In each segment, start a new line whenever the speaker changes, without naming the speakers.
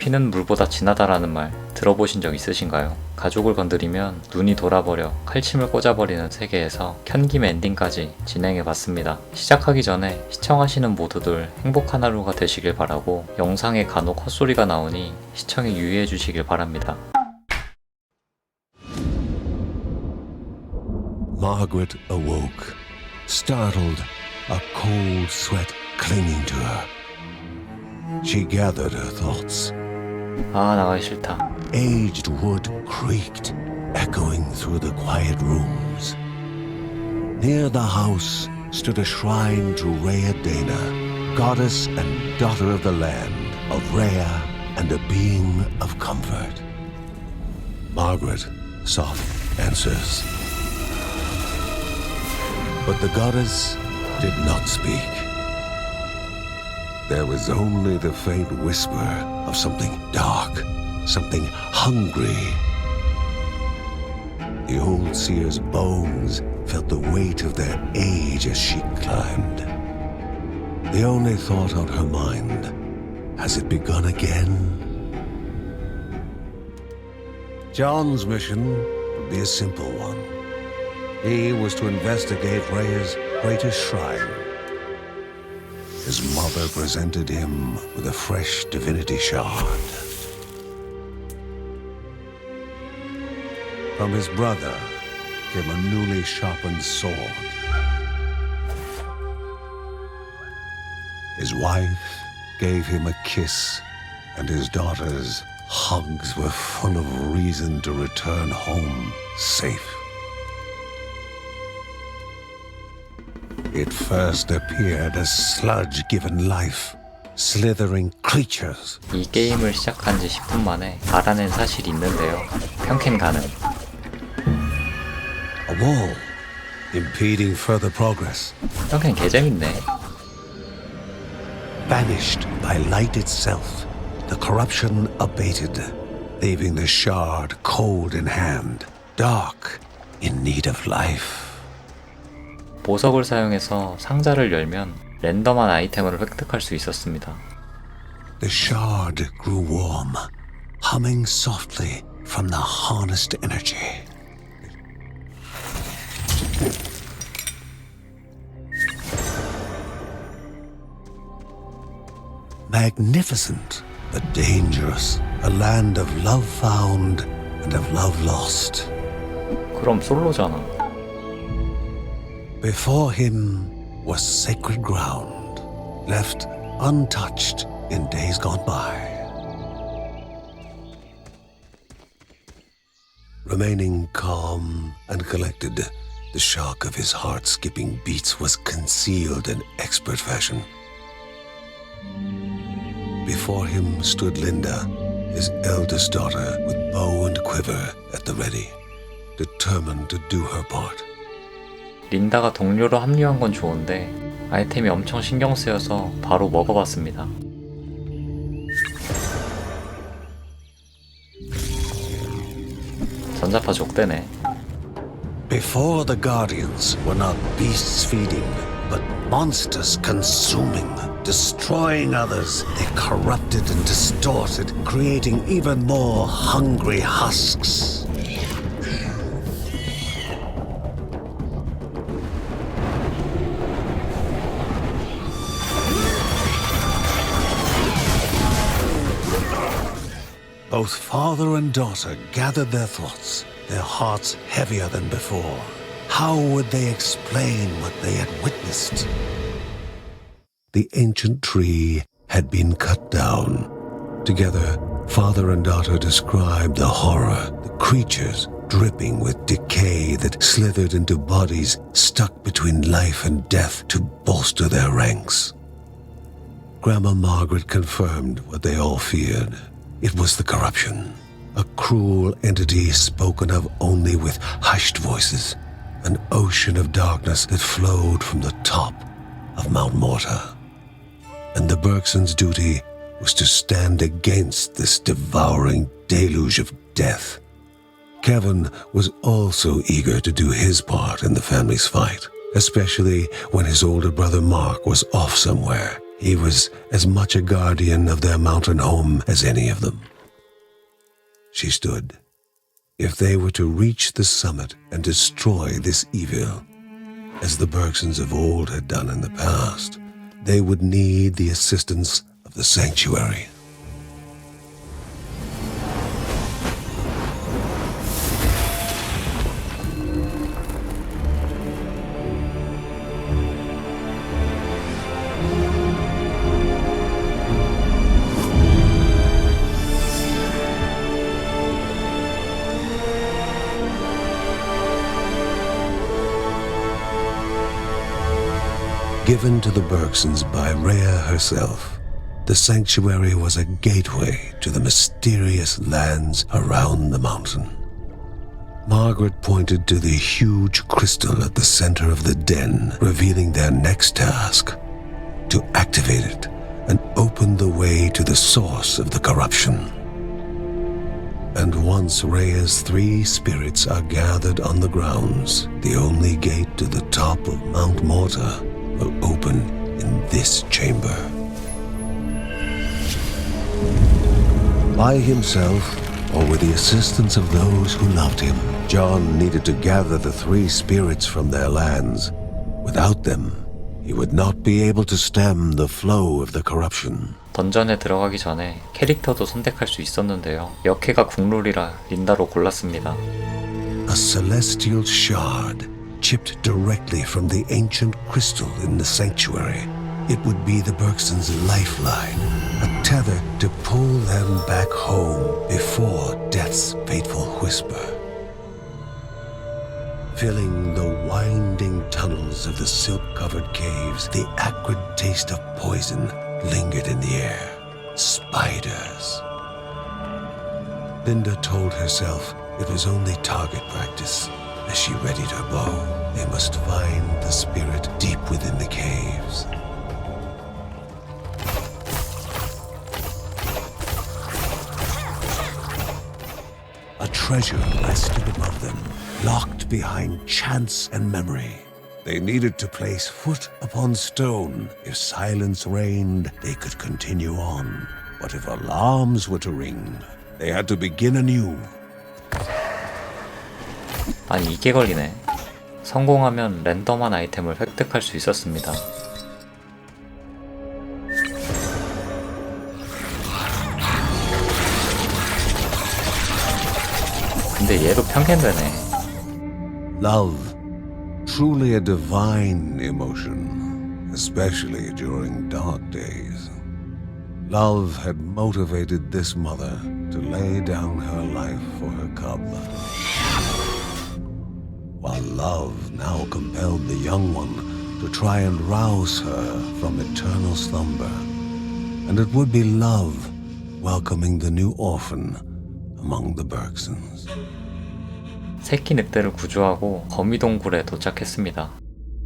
피는 물보다 진하다라는 말 들어보신 적 있으신가요? 가족을 건드리면 눈이 돌아버려 칼침을 꽂아버리는 세계에서 켠김 엔딩까지 진행해봤습니다. 시작하기 전에 시청하시는 모두들 행복한 하루가 되시길 바라고 영상에 간혹 헛소리가 나오니 시청에 유의해주시길 바랍니다.
Margaret awoke, startled, a cold sweat clinging to her. She gathered her thoughts.
아, 나가기 싫다.
Aged wood creaked, echoing through the quiet rooms. Near the house stood a shrine to Rhea Dana, goddess and daughter of the land, of Rhea and a being of comfort. Margaret sought answers. But the goddess did not speak. There was only the faint whisper of something dark, something hungry. The old seer's bones felt the weight of their age as she climbed. The only thought on her mind, has it begun again? John's mission would be a simple one. He was to investigate Rhea's greatest shrine. His mother presented him with a fresh divinity shard. From his brother came a newly sharpened sword. His wife gave him a kiss, and his daughter's hugs were full of reason to return home safe. It first appeared as sludge given life, slithering creatures.
이 게임을 시작한 지 10분 만에 알아낸 사실이 있는데요. 평캔 가능.
A wall, impeding further progress.
평캔 개재밌네.
Banished by light itself, the corruption abated, leaving the shard cold in hand, dark, in need of life.
보석을 사용해서 상자를 열면 랜덤한 아이템을 획득할 수 있었습니다.
The shard grew warm, humming softly from the harnessed energy. Magnificent, but dangerous, a land of love found and of love lost.
그럼 솔로잖아.
Before him was sacred ground, left untouched in days gone by. Remaining calm and collected, the shock of his heart-skipping beats was concealed in expert fashion. Before him stood Linda, his eldest daughter, with bow and quiver at the ready, determined to do her part.
린다가 동료로 합류한 건 좋은데 아이템이 엄청 신경 쓰여서 바로 먹어봤습니다. 전자파 족대네.
Before the Guardians were not beasts feeding, but monsters consuming, destroying others. They corrupted and distorted, creating even more hungry husks. Both father and daughter gathered their thoughts, their hearts heavier than before. How would they explain what they had witnessed? The ancient tree had been cut down. Together, father and daughter described the horror, the creatures dripping with decay that slithered into bodies stuck between life and death to bolster their ranks. Grandma Margaret confirmed what they all feared. It was the corruption, a cruel entity spoken of only with hushed voices, an ocean of darkness that flowed from the top of Mount Morta. And the Berkson's duty was to stand against this devouring deluge of death. Kevin was also eager to do his part in the family's fight, especially when his older brother Mark was off somewhere, He was as much a guardian of their mountain home as any of them. She stood. If they were to reach the summit and destroy this evil, as the Berksons of old had done in the past, they would need the assistance of the sanctuary. Given to the Berksons by Rhea herself, the sanctuary was a gateway to the mysterious lands around the mountain. Margaret pointed to the huge crystal at the center of the den, revealing their next task: to activate it and open the way to the source of the corruption. And once Rhea's 3 spirits are gathered on the grounds, the only gate to the top of Mount Morta will open in this chamber. By himself, or with the assistance of those who loved him, John needed to gather the 3 spirits from their lands. Without them, he would not be able to stem the flow of the corruption.
던전에 들어가기 전에 캐릭터도 선택할 수 있었는데요. 역해가 국룰이라 린다로 골랐습니다.
A celestial shard chipped directly from the ancient crystal in the sanctuary. It would be the Berksons' lifeline, a tether to pull them back home before death's fateful whisper. Filling the winding tunnels of the silk-covered caves, the acrid taste of poison lingered in the air. Spiders. Linda told herself it was only target practice. As she readied her bow, they must find the spirit deep within the caves. A treasure rested above them, locked behind chance and memory. They needed to place foot upon stone. If silence reigned, they could continue on. But if alarms were to ring, they had to begin anew.
아니 이게 걸리네. 성공하면 랜덤한 아이템을 획득할 수 있었습니다. 근데 얘도 편캔되네.
Love, truly a divine emotion, especially during dark days. Love had motivated this mother to lay down her life for her cub. While love now compelled the young one to try and rouse her from eternal slumber. And it would be love welcoming the new orphan among the Berksons.
새끼 늑대를 구조하고 거미동굴에 도착했습니다.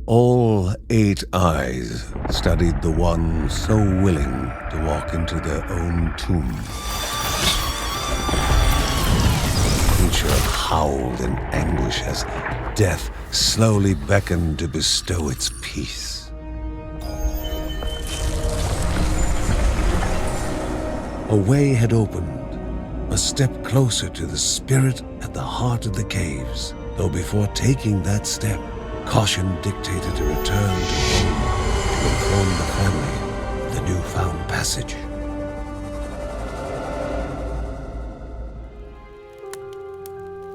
All 8 eyes studied the one so willing to walk into their own tomb. The creature howled in anguish as death slowly beckoned to bestow its peace. A way had opened, a step closer to the spirit at the heart of the caves. Though before taking that step, caution dictated a return to home to inform the family of the newfound passage.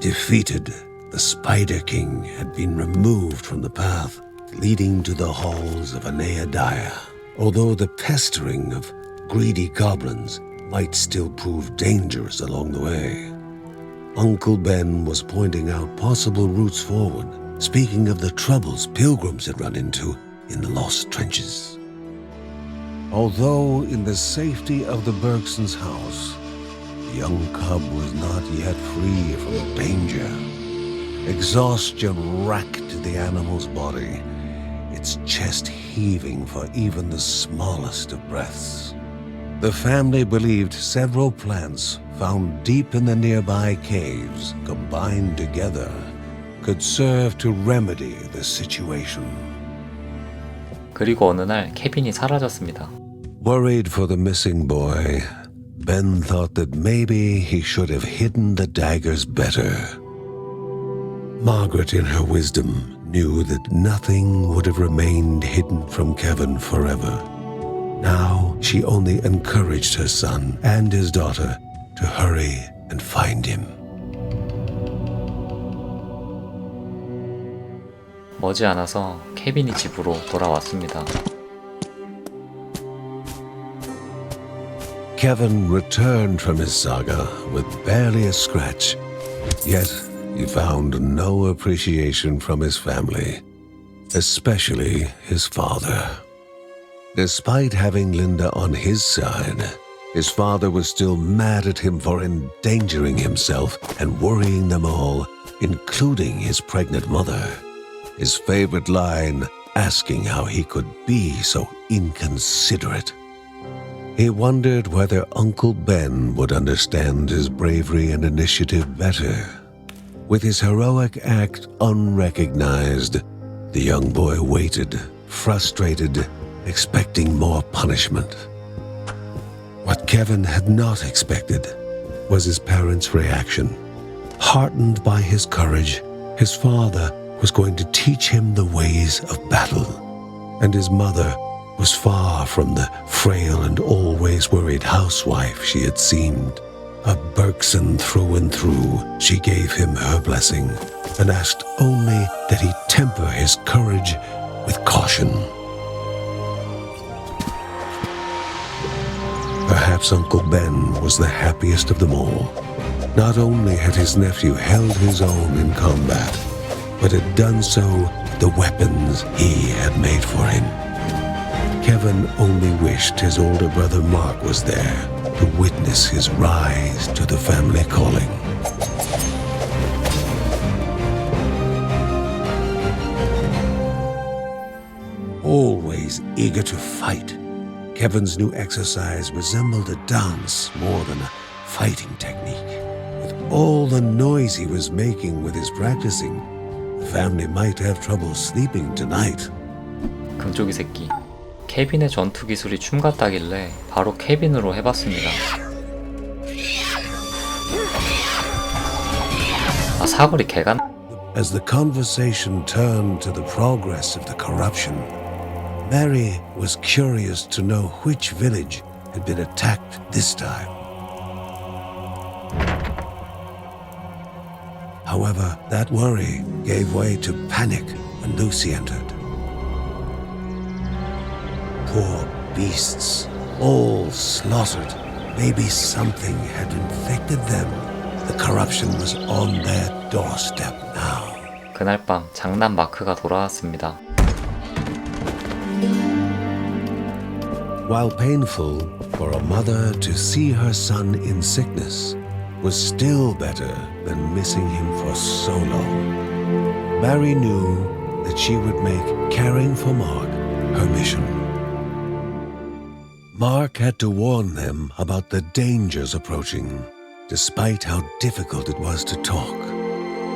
Defeated, the Spider King had been removed from the path leading to the halls of Anaeadiah. Although the pestering of greedy goblins might still prove dangerous along the way, Uncle Ben was pointing out possible routes forward, speaking of the troubles pilgrims had run into in the lost trenches. Although in the safety of the Berksons' house, the young cub was not yet free from danger. Exhaustion racked the animal's body, its chest heaving for even the smallest of breaths. The family believed several plants found deep in the nearby caves, combined together, could serve to remedy the situation.
그리고 어느 날 케빈이 사라졌습니다.
Worried for the missing boy, Ben thought that maybe he should have hidden the daggers better. Margaret, in her wisdom, knew that nothing would have remained hidden from Kevin forever. Now she only encouraged her son and his daughter to hurry and find him.
머지않아서 케빈이 집으로 돌아왔습니다.
Kevin returned from his saga with barely a scratch, yet he found no appreciation from his family, especially his father. Despite having Linda on his side, his father was still mad at him for endangering himself and worrying them all, including his pregnant mother. His favorite line, asking how he could be so inconsiderate. He wondered whether Uncle Ben would understand his bravery and initiative better. With his heroic act unrecognized, the young boy waited, frustrated, expecting more punishment. What Kevin had not expected was his parents' reaction. Heartened by his courage, his father was going to teach him the ways of battle, and his mother was far from the frail and always worried housewife she had seemed. A berkson through and through, she gave him her blessing and asked only that he temper his courage with caution. Perhaps Uncle Ben was the happiest of them all. Not only had his nephew held his own in combat, but had done so with the weapons he had made for him. Kevin only wished his older brother Mark was there to witness his rise to the family calling. Always eager to fight, Kevin's new exercise resembled a dance more than a fighting technique. With all the noise he was making with his practicing, the family might have trouble sleeping tonight.
금쪽이 새끼. 케빈의 전투 기술이 춤 같다길래 바로 케빈으로 해봤습니다. 아, 사거리 개간.
As the conversation turned to the progress of the corruption, Mary was curious to know which village had been attacked this time. However, that worry gave way to panic when Lucy entered. Poor beasts, all slaughtered. Maybe something had infected them. The corruption was on their doorstep now.
그날 밤 장난 마크가 돌아왔습니다.
While painful for a mother to see her son in sickness, was still better than missing him for so long. Mary knew that she would make caring for Mark her mission. Mark had to warn them about the dangers approaching, despite how difficult it was to talk.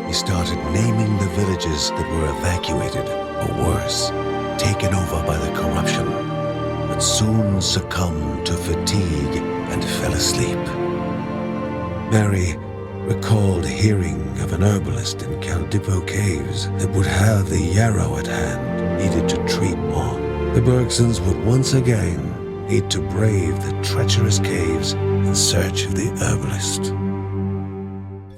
He started naming the villages that were evacuated, or worse, taken over by the corruption, but soon succumbed to fatigue and fell asleep. Mary recalled hearing of an herbalist in Count Dippo Caves that would have the yarrow at hand needed to treat more. The Berksons would once again need to brave the treacherous caves in search of the herbalist.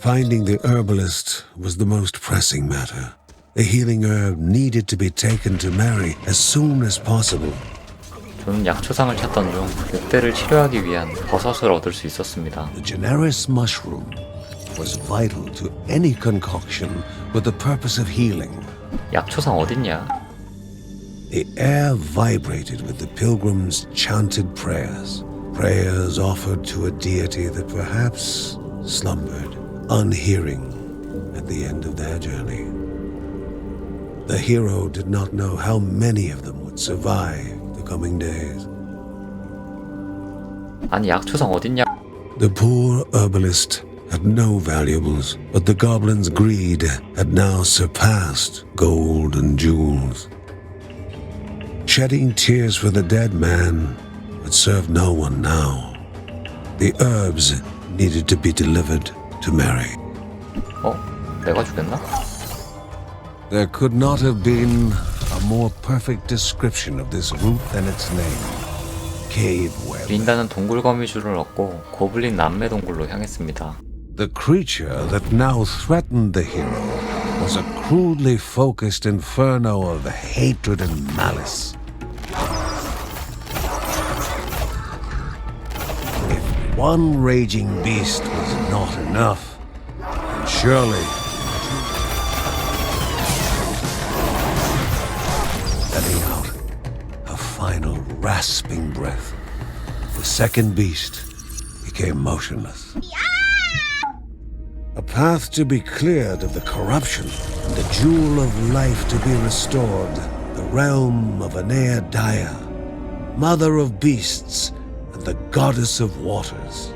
Finding the herbalist was the most pressing matter. The healing herb needed to be taken to Mary as soon as possible.
저는 약초상을 찾던 중 늑대를 치료하기 위한 버섯을 얻을 수 있었습니다.
The generous mushroom was vital to any concoction with the purpose of healing.
약초상 어딨냐?
The air vibrated with the pilgrims' chanted prayers, prayers offered to a deity that perhaps slumbered, unhearing, at the end of their journey. The hero did not know how many of them would survive the coming days.
아니 약초상 어딨냐?
The poor herbalist had no valuables, but the goblin's greed had now surpassed gold and jewels. Shedding tears for the dead man would serve no one now. The herbs needed to be delivered to Mary.
내가 죽였나?
There could not have been a more perfect description of this root than its name. Cave web.
린다는 동굴 거미줄을 얻고 고블린 남매 동굴로 향했습니다.
The creature that now threatened the hero was a crudely focused inferno of hatred and malice. If one raging beast was not enough, then surely letting out a final rasping breath, the second beast became motionless. A path to be cleared of the corruption, and the jewel of life to be restored, the realm of Anea Daya, mother of beasts and the goddess of waters.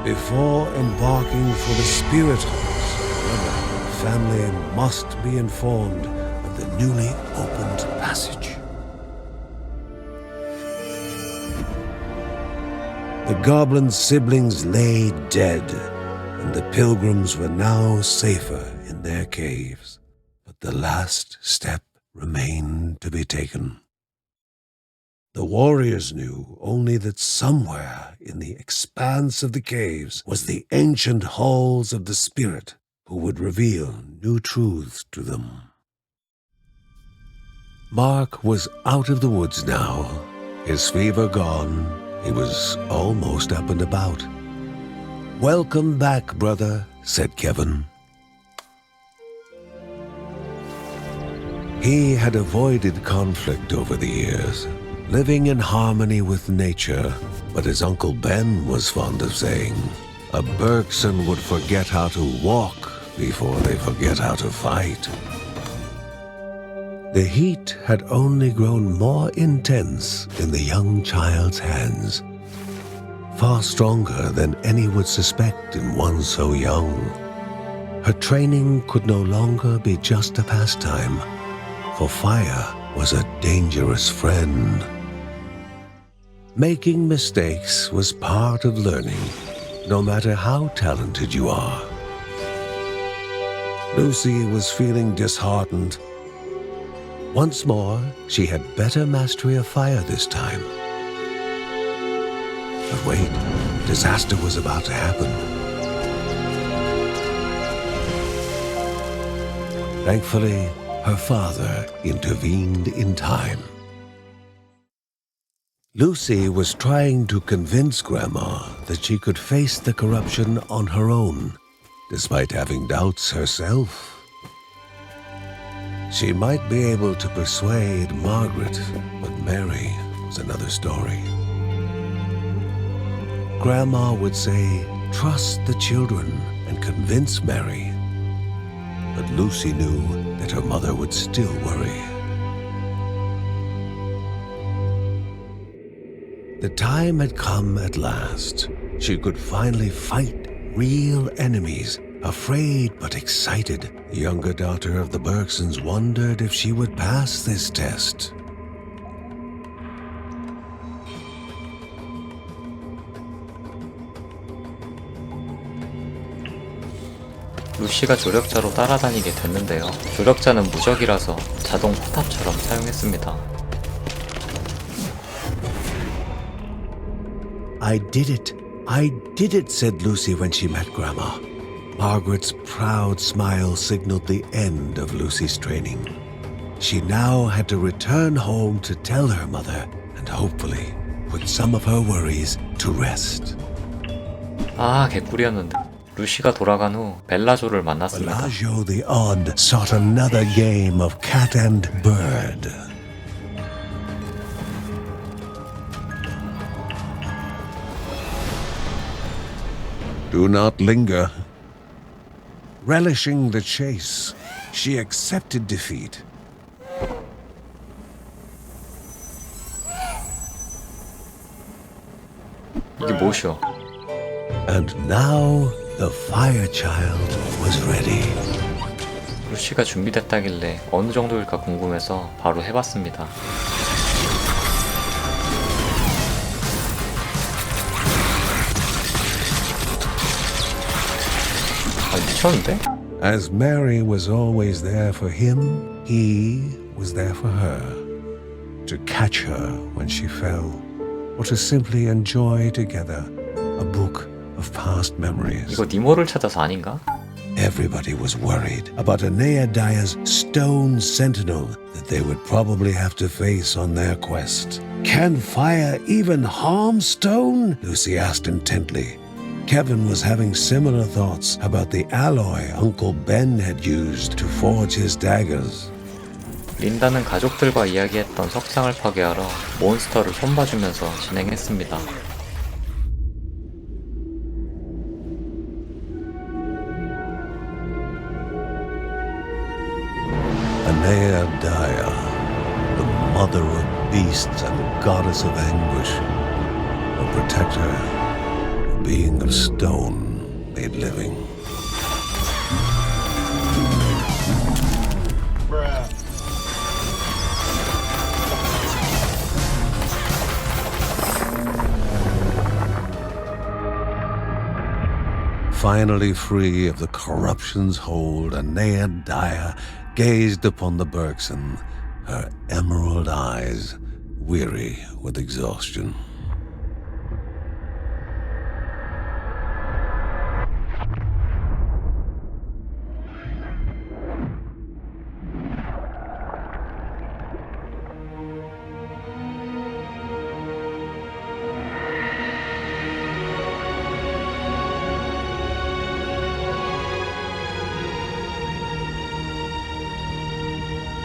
Before embarking for the spirit halls, however, the family must be informed of the newly opened passage. The goblin siblings lay dead, and the pilgrims were now safer in their caves. But the last step remained to be taken. The warriors knew only that somewhere in the expanse of the caves was the ancient halls of the spirit who would reveal new truths to them. Mark was out of the woods now, his fever gone. He was almost up and about. "Welcome back, brother," said Kevin. He had avoided conflict over the years, living in harmony with nature, but as Uncle Ben was fond of saying, a berkson would forget how to walk before they forget how to fight. The heat had only grown more intense in the young child's hands, far stronger than any would suspect in one so young. Her training could no longer be just a pastime, for fire was a dangerous friend. Making mistakes was part of learning, no matter how talented you are. Lucy was feeling disheartened. Once more, she had better mastery of fire this time. But wait, disaster was about to happen. Thankfully, her father intervened in time. Lucy was trying to convince Grandma that she could face the corruption on her own, despite having doubts herself. She might be able to persuade Margaret, but Mary was another story. Grandma would say, "Trust the children and convince Mary." But Lucy knew that her mother would still worry. The time had come at last. She could finally fight real enemies. Afraid but excited, the younger daughter of the Berksons wondered if she would pass this test.
루시가 조력자로 따라다니게 됐는데요. 조력자는 무적이라서 자동 포탑처럼 사용했습니다.
I did it, said Lucy when she met Grandma. Margaret's proud smile signaled the end of Lucy's training. She now had to return home to tell her mother and hopefully put some of her worries to rest.
아, 개꿀이었는데. 루시가 돌아간 후 벨라조를 만났습니다.
Bellagio the Odd sought another game of cat and bird. Do not linger. Relishing the chase, she accepted defeat.
이게 뭐시오?
And now the fire child was ready.
루시가 준비됐다길래 어느 정도일까 궁금해서 바로 해봤습니다. 미쳤는데?
As Mary was always there for him, he was there for her. To catch her when she fell, or to simply enjoy together a book of past memories.
이거 니모를 찾아서 아닌가?
Everybody was worried about Aeneadaya's stone sentinel that they would probably have to face on their quest. Can fire even harm stone? Lucy asked intently. Kevin was having similar thoughts about the alloy Uncle Ben had used to forge his daggers.
린다는 가족들과 이야기했던 석상을 파괴하러 몬스터를 손봐주면서 진행했습니다.
Aeneadaya, the mother of beasts and goddess of anguish, a protector, a being of stone made living. Finally free of the corruption's hold, Aeneadaya gazed upon the berkson, her emerald eyes weary with exhaustion.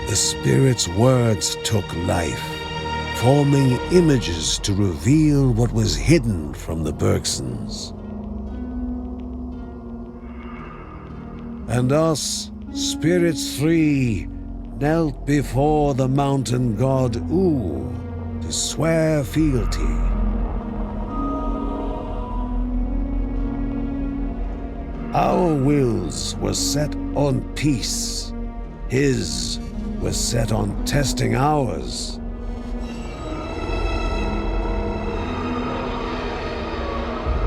The spirit's words took life, forming images to reveal what was hidden from the berksons. And us, spirits three, knelt before the mountain god U to swear fealty. Our wills were set on peace. His was set on testing ours.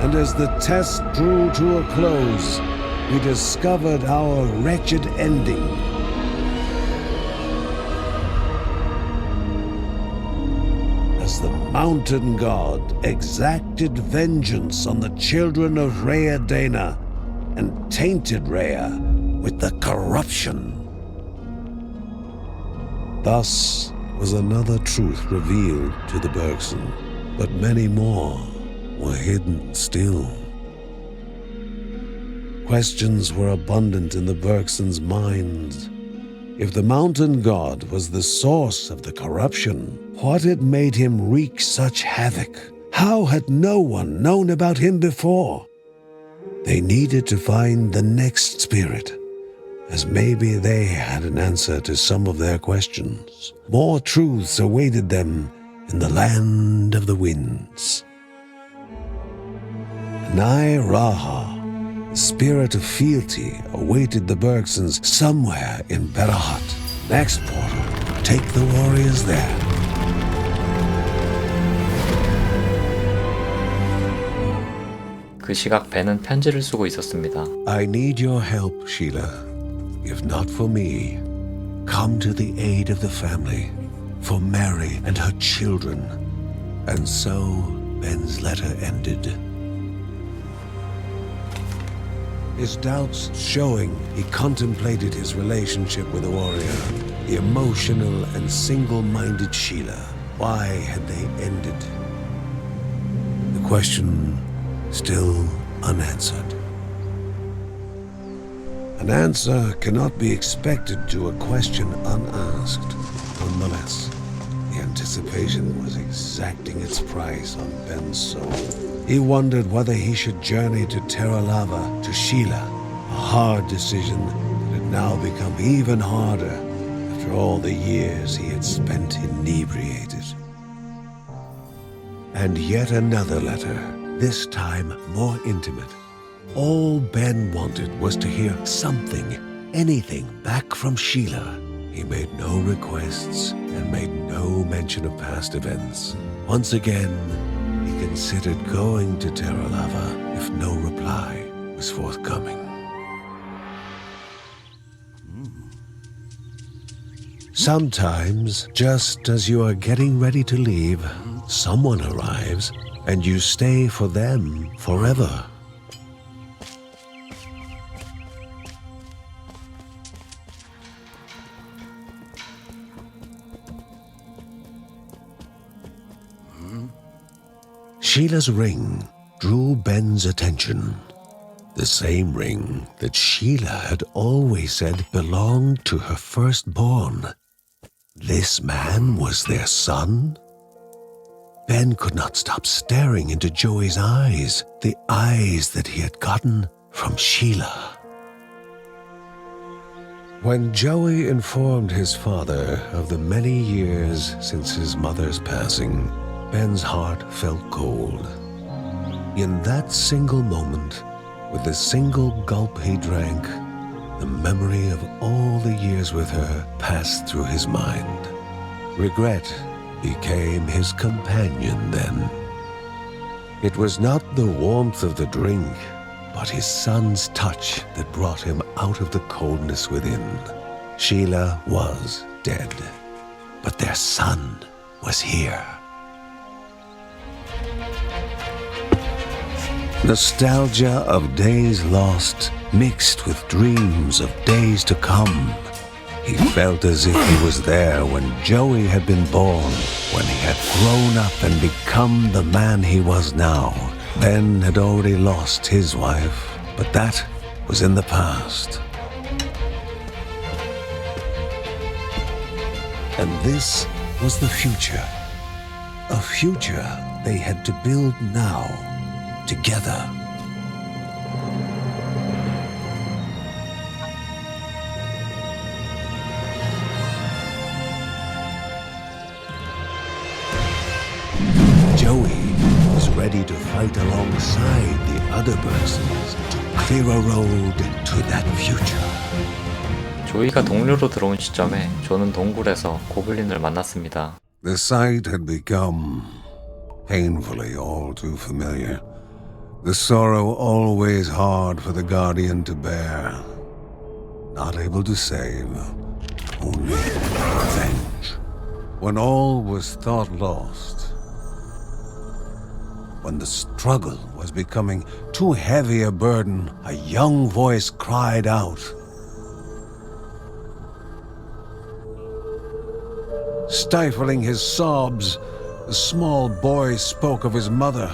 And as the test drew to a close, we discovered our wretched ending. As the mountain god exacted vengeance on the children of Rhea and tainted Rhea with the corruption. Thus was another truth revealed to the berkson, but many more were hidden still. Questions were abundant in the berksons' minds. If the mountain god was the source of the corruption, what had made him wreak such havoc? How had no one known about him before? They needed to find the next spirit, as maybe they had an answer to some of their questions. More truths awaited them in the land of the winds. Nai Raha, the spirit of fealty, awaited the berksons somewhere in Berahat. Next portal, take the warriors there.
그 시각 벤은 편지를 쓰고 있었습니다.
I need your help, Sheila. If not for me, come to the aid of the family, for Mary and her children. And so Ben's letter ended. His doubts showing, he contemplated his relationship with the warrior, the emotional and single-minded Sheila. Why had they ended? The question still unanswered. An answer cannot be expected to a question unasked. Nonetheless, the anticipation was exacting its price on Ben's soul. He wondered whether he should journey to Terra Lava, to Sheila, a hard decision that had now become even harder after all the years he had spent inebriated. And yet another letter, this time more intimate. All Ben wanted was to hear something, anything back from Sheila. He made no requests and made no mention of past events. Once again, he considered going to Terra Lava if no reply was forthcoming. Sometimes, just as you are getting ready to leave, someone arrives and you stay for them forever. Sheila's ring drew Ben's attention. The same ring that Sheila had always said belonged to her firstborn. This man was their son? Ben could not stop staring into Joey's eyes, the eyes that he had gotten from Sheila. When Joey informed his father of the many years since his mother's passing, Ben's heart felt cold. In that single moment, with the single gulp he drank, the memory of all the years with her passed through his mind. Regret became his companion then. It was not the warmth of the drink, but his son's touch that brought him out of the coldness within. Sheila was dead, but their son was here. Nostalgia of days lost mixed with dreams of days to come. He felt as if he was there when Joey had been born, when he had grown up and become the man he was now. Ben had already lost his wife, but that was in the past. And this was the future. A future they had to build now, together. Joey was ready to fight alongside the other berksons to clear a road to that future.
조이가 동료로 들어온 시점에 조는 동굴에서 고블린을 만났습니다.
The sight had become painfully all too familiar. The sorrow always hard for the guardian to bear. Not able to save, only revenge. When all was thought lost, when the struggle was becoming too heavy a burden, a young voice cried out. Stifling his sobs, the small boy spoke of his mother.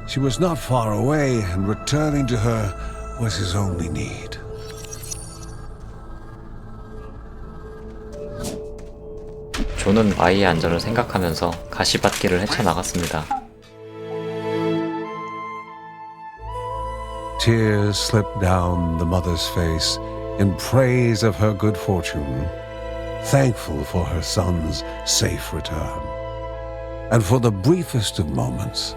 She was not far away, and returning to her was his only need.
조는 아이의 안전을 생각하면서 가시밭길을 헤쳐나갔습니다.
Tears slipped down the mother's face in praise of her good fortune, thankful for her son's safe return. And for the briefest of moments,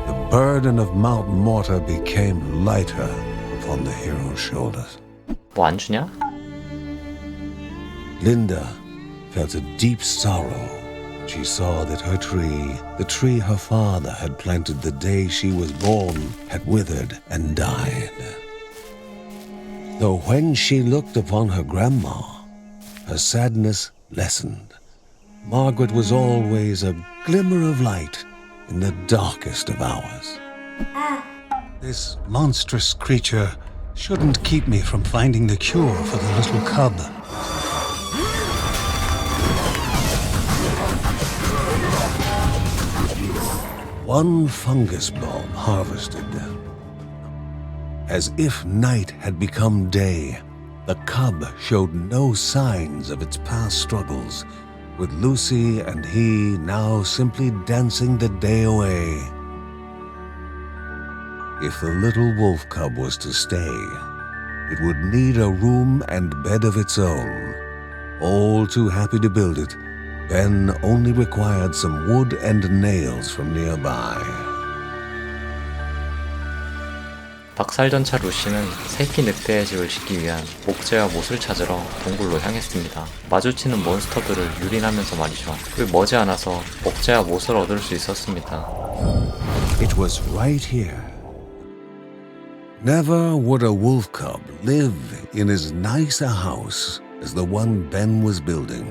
the burden of Mount Mortar became lighter upon the hero's shoulders.
뭐 안 주냐?
Linda felt a deep sorrow. She saw that her tree, the tree her father had planted the day she was born, had withered and died. Though when she looked upon her grandma, her sadness lessened. Margaret was always a glimmer of light in the darkest of hours.
This monstrous creature shouldn't keep me from finding the cure for the little cub.
One fungus bulb harvested. As if night had become day, the cub showed no signs of its past struggles, with Lucy and he now simply dancing the day away. If the little wolf cub was to stay, it would need a room and bed of its own. All too happy to build it, Ben only required some wood and nails from nearby.
박살전차 루시는 새끼 늑대의 집을 짓기 위한 목재와 못을 찾으러 동굴로 향했습니다. 마주치는 몬스터들을 유린하면서 말이죠. 그 머지않아서 목재와 못을 얻을 수 있었습니다.
It was right here. Never would a wolf cub live in as nice a house as the one Ben was building.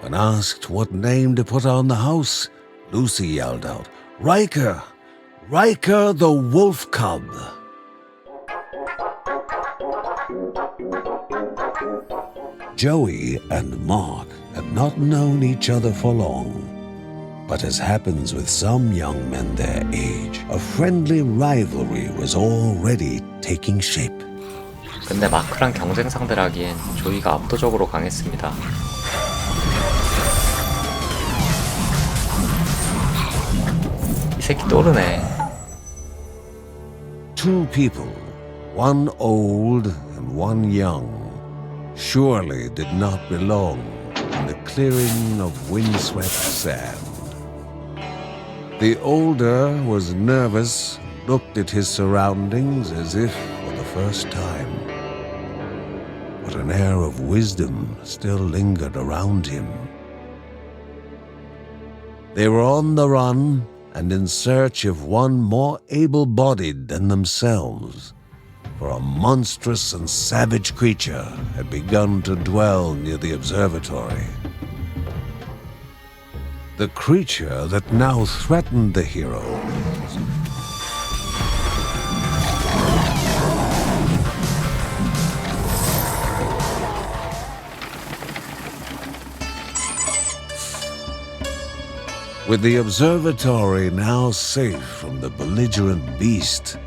When asked what name to put on the house, Lucy yelled out, "Riker! Riker the wolf cub!" Joey and Mark had not known each other for long. But as happens with some young men their age, a friendly rivalry was already taking shape.
근데 마크랑 경쟁 상대라기엔 조이가 압도적으로 강했습니다. 이 새끼 또르네.
Two people, one old and one young, surely did not belong in the clearing of windswept sand. The older was nervous, looked at his surroundings as if for the first time. But an air of wisdom still lingered around him. They were on the run and in search of one more able-bodied than themselves, for a monstrous and savage creature had begun to dwell near the observatory. The creature that now threatened the heroes with the observatory now safe from the belligerent beast,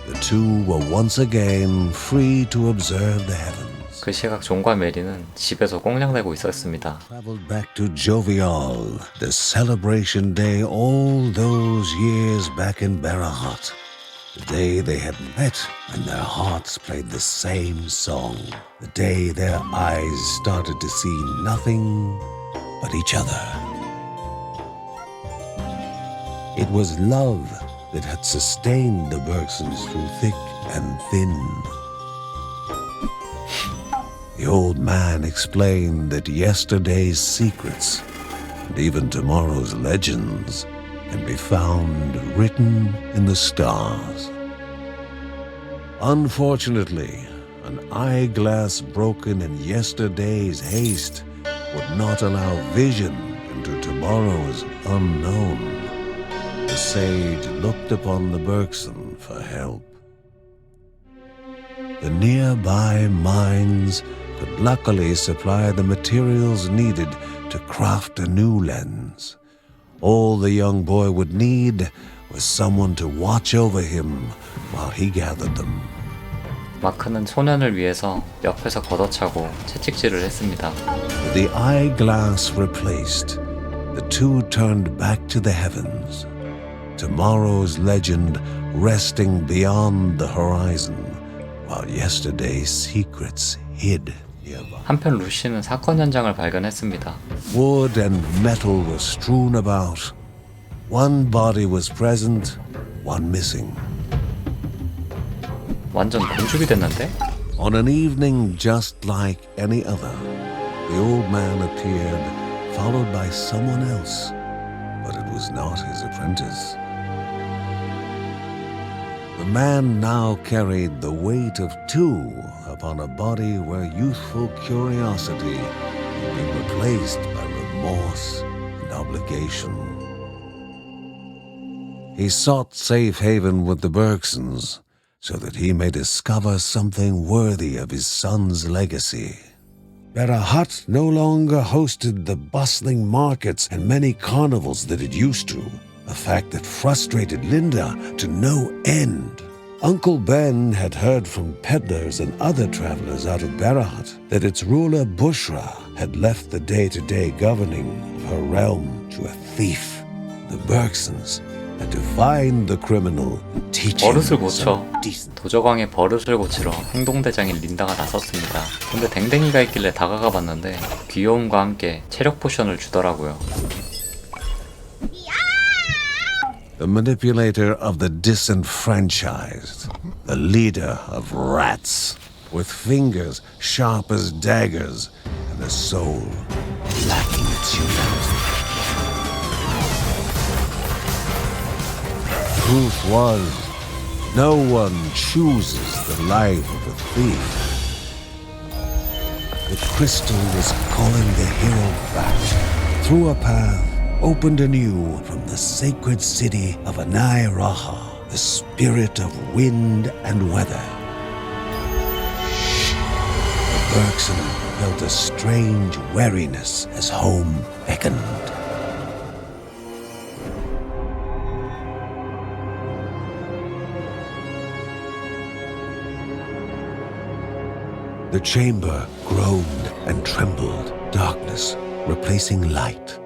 the two were once again free to observe the heavens.
그 시각 존과 메리는 집에서 꽁냥대고 있었습니다.
Traveled back to Jovial, the celebration day all those years back in Berkson. The day they had met and their hearts played the same song. The day their eyes started to see nothing but each other. It was love that had sustained the Berksons through thick and thin. The old man explained that yesterday's secrets and even tomorrow's legends can be found written in the stars. Unfortunately, an eyeglass broken in yesterday's haste would not allow vision into tomorrow's unknown. The sage looked upon the Berkson for help. The nearby mines could luckily supply the materials needed to craft a new lens. All the young boy would need was someone to watch over him while he gathered them.
마크는 소년을 위해서 옆에서 걷어차고 채찍질을 했습니다.
With the eyeglass replaced, the two turned back to the heavens. Tomorrow's legend resting beyond the horizon, while yesterday's secrets hid nearby.
한편 루시는 사건 현장을 발견했습니다.
Wood and metal were strewn about. One body was present, one missing.
완전 곤죽이 됐는데?
On an evening just like any other, the old man appeared, followed by someone else, but it was not his apprentice. The man now carried the weight of two upon a body where youthful curiosity had been replaced by remorse and obligation. He sought safe haven with the Berksons so that he may discover something worthy of his son's legacy. Berkson no longer hosted the bustling markets and many carnivals that it used to, a fact that frustrated Linda to no end. Uncle Ben had heard from peddlers and other travelers out of Berkson that its ruler Bushra had left the day-to-day governing of her realm to a thief. The Berksons had to find the criminal and teach him
버릇을 고쳐.
some decent.
도적왕의 버릇을 고치러 행동대장인 린다가 나섰습니다. 근데 댕댕이가 있길래 다가가 봤는데 귀여움과 함께 체력 포션을 주더라고요.
The manipulator of the disenfranchised, the leader of rats, with fingers sharp as daggers and a soul lacking its humanity. Truth was, no one chooses the life of a thief. the crystal was calling the hero back. Through a path opened anew from the sacred city of Anairaha, the spirit of wind and weather. Berkson felt a strange wariness as home beckoned. The chamber groaned and trembled, darkness replacing light.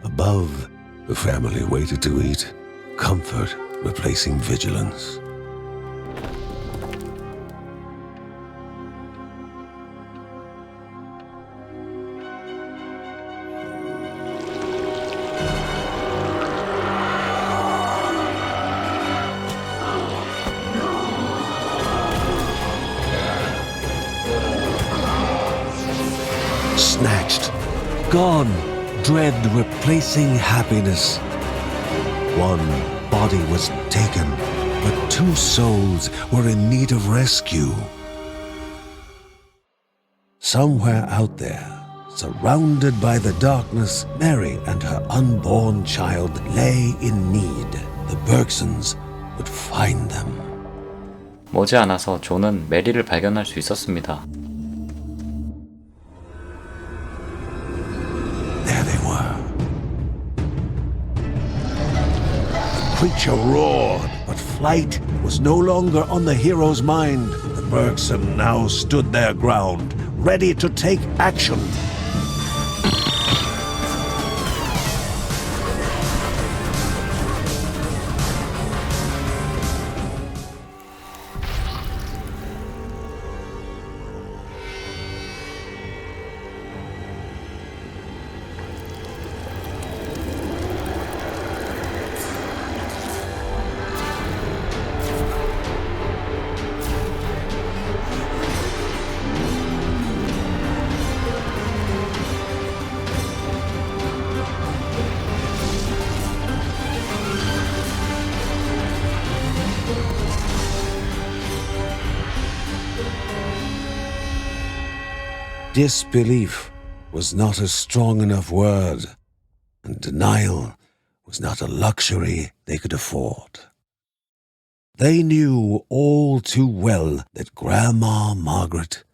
Above, the family waited to eat, comfort replacing vigilance. Snatched, gone, dread replacing happiness. One body was taken, but two souls were in need of rescue. Somewhere out there, surrounded by the darkness, Mary and her unborn child lay in need. The Berksons would find them.
머지않아서 존은 메리를 발견할 수 있었습니다.
There they were. The creature roared, but flight was no longer on the hero's mind. The Berkson now stood their ground, ready to take action. Disbelief was not a strong enough word, and denial was not a luxury they could afford. They knew all too well that Grandma Margaret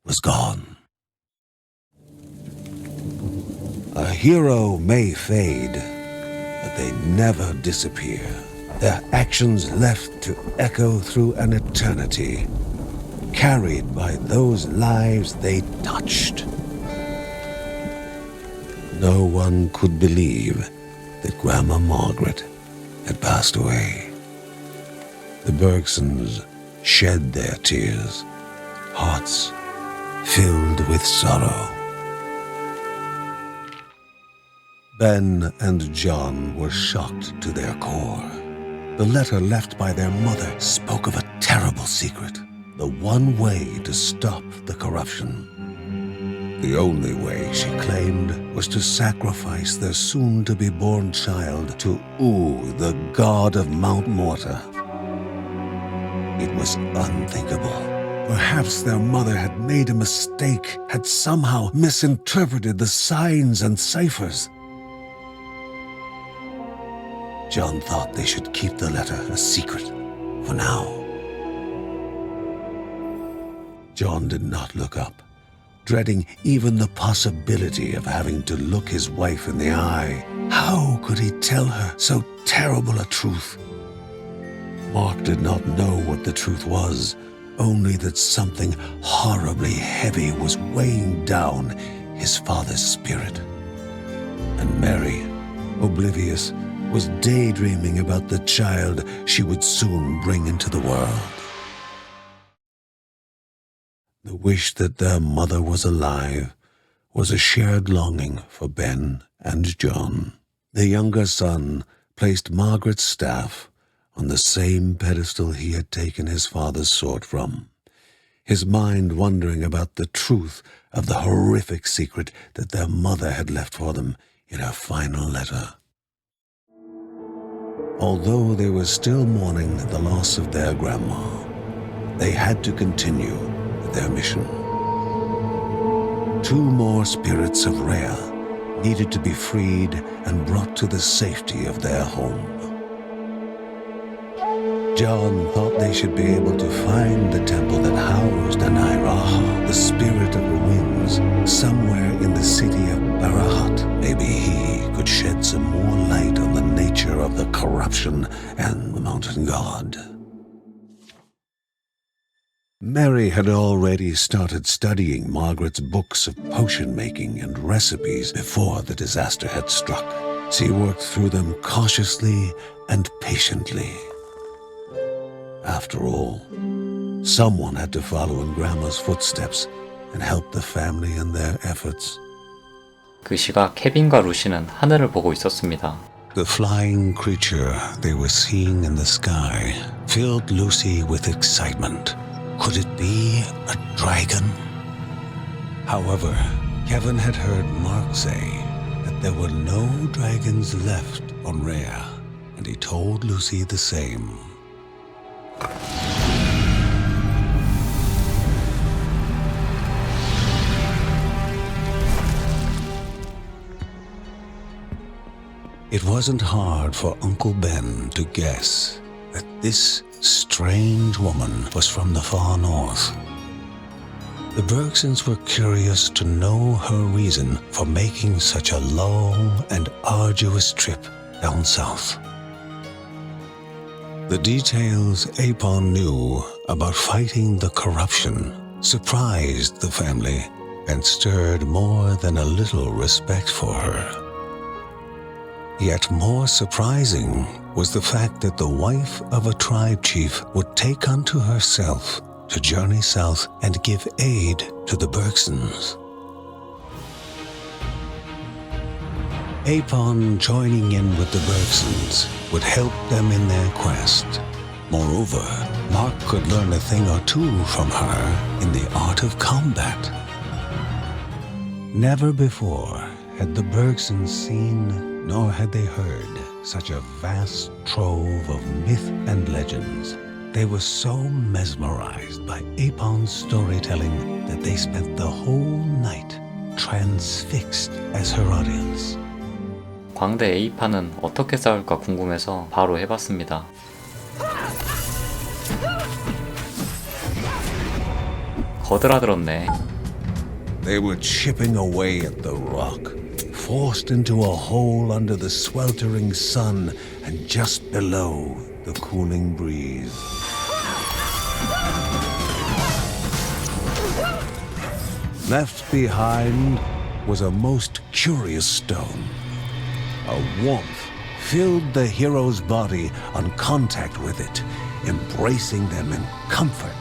was gone. A hero may fade, but they never disappear. Their actions left to echo through an eternity, carried by those lives they touched. No one could believe that Grandma Margaret had passed away. The Berksons shed their tears, hearts filled with sorrow. Ben and John were shocked to their core. The letter left by their mother spoke of a terrible secret. The one way to stop the corruption. The only way, she claimed, was to sacrifice their soon-to-be-born child to the god of Mount Morta. It was unthinkable. Perhaps their mother had made a mistake, had somehow misinterpreted the signs and ciphers. John thought they should keep the letter a secret for now. John did not look up, dreading even the possibility of having to look his wife in the eye. How could he tell her so terrible a truth? Mark did not know what the truth was, only that something horribly heavy was weighing down his father's spirit. And Mary, oblivious, was daydreaming about the child she would soon bring into the world. The wish that their mother was alive was a shared longing for Ben and John. The younger son placed Margaret's staff on the same pedestal he had taken his father's sword from, his mind wondering about the truth of the horrific secret that their mother had left for them in her final letter. Although they were still mourning the loss of their grandma, they had to continue with their mission. 2 more spirits of Rhea needed to be freed and brought to the safety of their home. John thought they should be able to find the temple that housed Anairaha, the spirit of the winds, somewhere in the city of Barahat. Maybe he could shed some more light on the nature of the corruption and the mountain god. Mary had already started studying Margaret's books of potion making and recipes before the disaster had struck. She worked through them cautiously and patiently. After all, someone had to follow in Grandma's footsteps and help the family in their efforts.
그 시각 케빈과 루시는 하늘을 보고 있었습니다.
The flying creature they were seeing in the sky filled Lucy with excitement. Could it be a dragon? However, Kevin had heard Mark say that there were no dragons left on Rhea, and he told Lucy the same. It wasn't hard for Uncle Ben to guess that this strange woman was from the far north. The Berksons were curious to know her reason for making such a long and arduous trip down south. The details Apon knew about fighting the corruption surprised the family and stirred more than a little respect for her. Yet more surprising was the fact that the wife of a tribe chief would take unto herself to journey south and give aid to the Berksons. Apon joining in with the Berksons would help them in their quest. Moreover, Mark could learn a thing or two from her in the art of combat. Never before had the Berksons seen, nor had they heard, such a vast trove of myth and legends. They were so mesmerized by Apon's storytelling that they spent the whole night transfixed as her audience.
광대 에이파는 어떻게 싸울까 궁금해서 바로 해봤습니다. 거드라들었네.
They were chipping away at the rock, forced into a hole under the sweltering sun and just below the cooling breeze. Left behind was a most curious stone. A warmth filled the hero's body on contact with it, embracing them in comfort.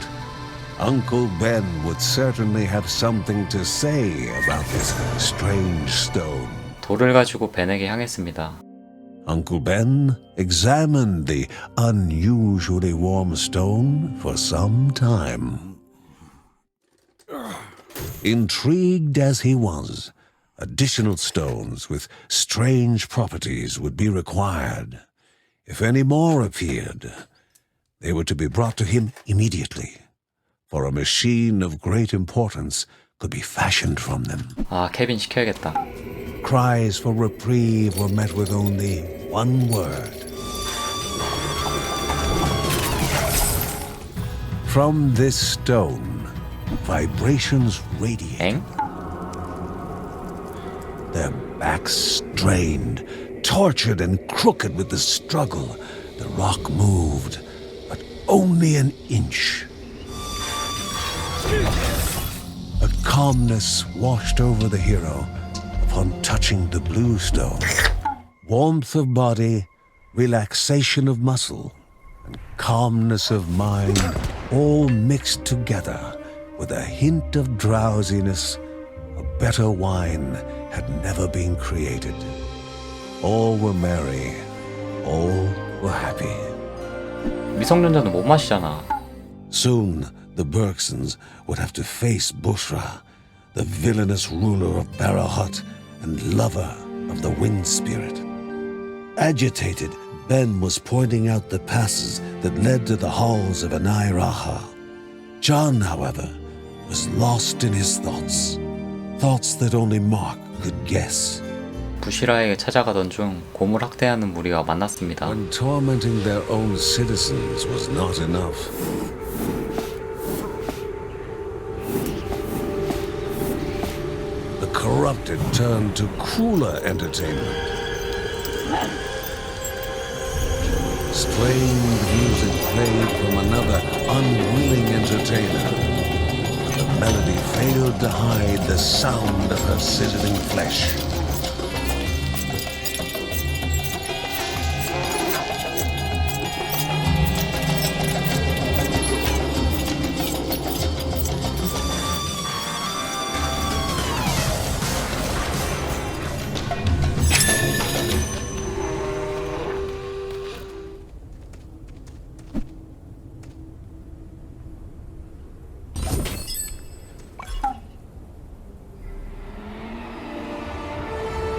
Uncle Ben would certainly have something to say about this strange stone.
돌을 가지고 벤에게 향했습니다.
Uncle Ben examined the unusually warm stone for some time. Intrigued as he was, additional stones with strange properties would be required. If any more appeared, they were to be brought to him immediately, for a machine of great importance could be fashioned from them.
아, 케빈 시켜야겠다.
Cries for reprieve were met with only one word. From this stone, vibrations radiated.
엥?
Their backs strained, tortured and crooked with the struggle. The rock moved, but only an inch. A calmness washed over the hero upon touching the blue stone. Warmth of body, relaxation of muscle, and calmness of mind all mixed together with a hint of drowsiness. A better wine had never been created. All were merry, all were happy.
미성년자는 못 마시잖아.
Soon the Berksons would have to face Bushra, the villainous ruler of Barahat and lover of the wind spirit. Agitated, Ben was pointing out the passes that led to the halls of Anairaha. John, however, was lost in his thoughts. Thoughts that only Mark could guess.
부시라에게 찾아가던 중 곰을 학대하는 무리가 만났습니다.
When tormenting their own citizens was not enough, the corrupted turned to crueler entertainment. Strange music played from another unwilling entertainer, but the melody failed to hide the sound of her sizzling flesh.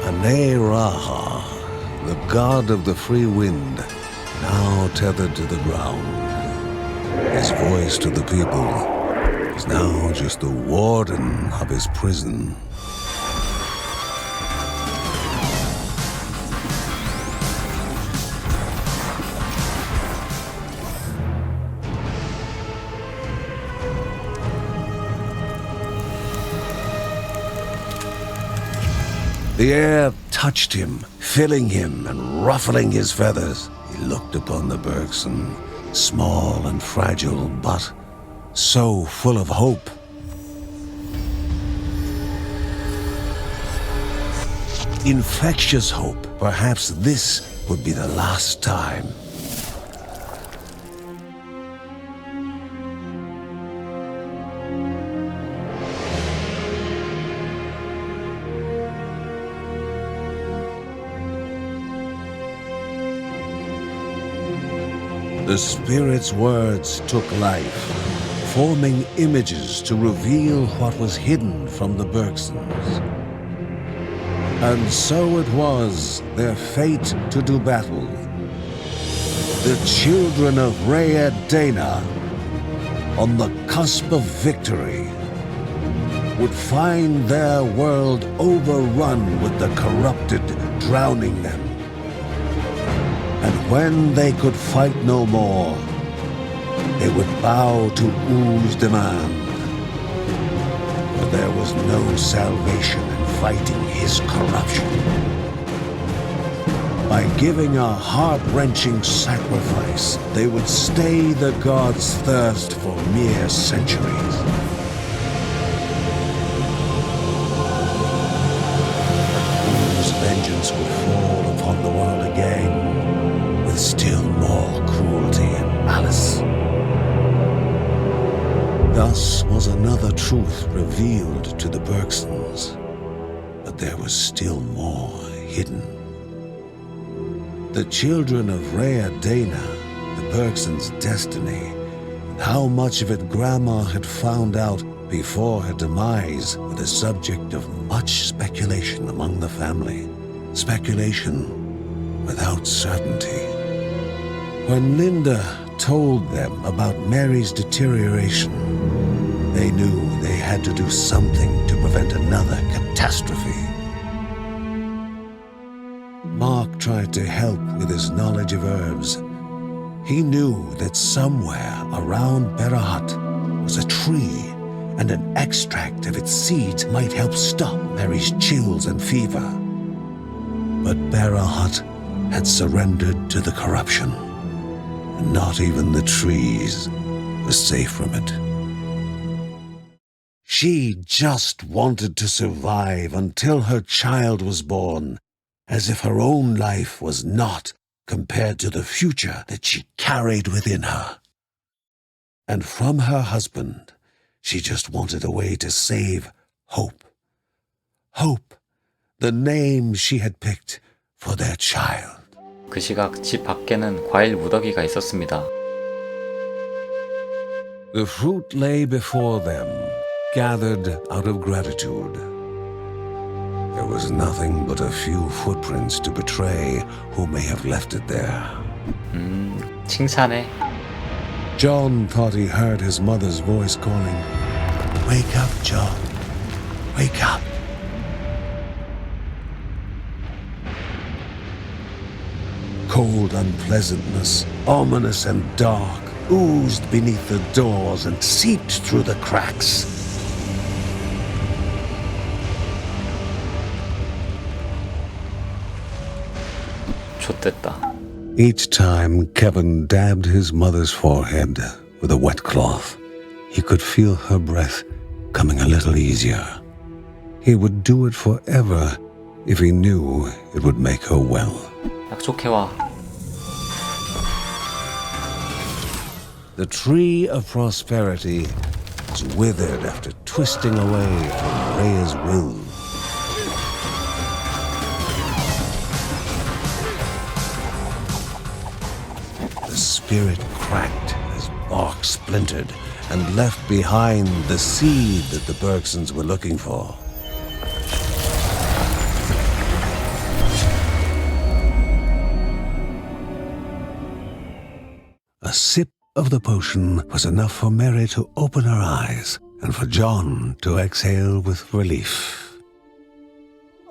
Anairaha, the god of the free wind, now tethered to the ground. His voice to the people is now just the warden of his prison. The air touched him, filling him and ruffling his feathers. He looked upon the berkson, small and fragile, but so full of hope. Infectious hope. Perhaps this would be the last time. The spirit's words took life, forming images to reveal what was hidden from the berksons. And so it was their fate to do battle. The children of Rhea Dana, on the cusp of victory, would find their world overrun with the corrupted, drowning them. And when they could fight no more, they would bow to U's demand. For there was no salvation in fighting his corruption. By giving a heart-wrenching sacrifice, they would stay the god's thirst for mere centuries. U's vengeance would fall upon the world again, with still more cruelty and malice. Thus was another truth revealed to the berksons, but there was still more hidden. The children of Rhea Dana, the berksons' destiny, and how much of it Grandma had found out before her demise were the subject of much speculation among the family. Speculation without certainty. When Linda told them about Mary's deterioration, they knew they had to do something to prevent another catastrophe. Mark tried to help with his knowledge of herbs. He knew that somewhere around Berkson was a tree, and an extract of its seeds might help stop Mary's chills and fever. But Berkson had surrendered to the corruption. Not even the trees were safe from it. She just wanted to survive until her child was born, as if her own life was naught compared to the future that she carried within her. And from her husband, she just wanted a way to save hope. Hope, the name she had picked for their child.
그 시각 집 밖에는 과일 무더기가 있었습니다.
The fruit lay before them, gathered out of gratitude. There was nothing but a few footprints to betray who may have left it there.
칭찬해.
John thought he heard his mother's voice calling, "Wake up, John. Wake up." Cold unpleasantness, ominous and dark, oozed beneath the doors and seeped through the cracks.
좆됐다.
Each time Kevin dabbed his mother's forehead with a wet cloth, he could feel her breath coming a little easier. He would do it forever if he knew it would make her well.
약속해와.
The tree of prosperity was withered after twisting away from Rhea's will. The spirit cracked as bark splintered and left behind the seed that the Berksons were looking for. A sip of the potion was enough for Mary to open her eyes and for John to exhale with relief.